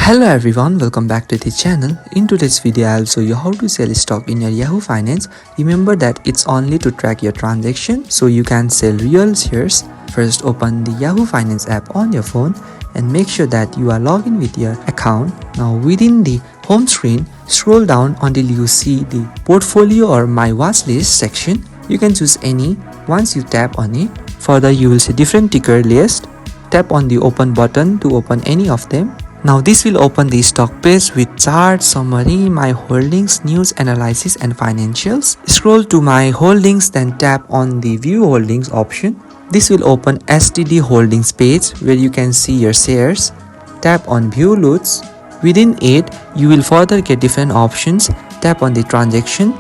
Hello everyone, welcome back to the channel. In today's video, I'll show you how to sell stock in your Yahoo Finance. Remember that it's only to track your transaction so you can sell real shares. First, open the Yahoo Finance app on your phone and make sure that you are logged in with your account. Now within the home screen, scroll down until you see the portfolio or my watch list section. You can choose any. Once you tap on it, further you will see different ticker list. Tap on the open button to open any of them. Now this will open the stock page with chart, summary, my holdings, news, analysis and financials. Scroll to my holdings, then tap on the view holdings option. This will open STD holdings page where you can see your shares. Tap on view loads. Within it, you will further get different options. Tap on the transaction.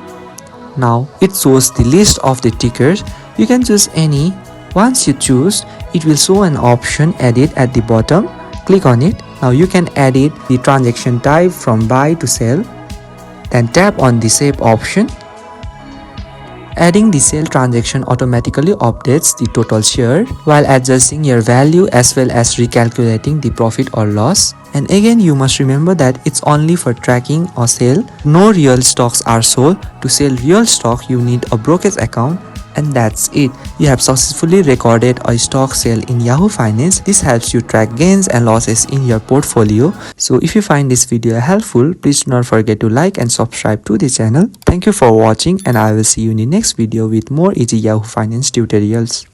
Now it shows the list of the tickers. You can choose any. Once you choose, it will show an option edit at the bottom. Click on it. Now you can edit the transaction type from buy to sell. Then tap on the save option. Adding the sale transaction automatically updates the total share while adjusting your value as well as recalculating the profit or loss. And again, you must remember that it's only for tracking or sale. No real stocks are sold. To sell real stock, you need a brokerage account. And that's it. You have successfully recorded a stock sale in Yahoo Finance. This helps you track gains and losses in your portfolio. So if you find this video helpful, please do not forget to like and subscribe to the channel. Thank you for watching and I will see you in the next video with more easy Yahoo Finance tutorials.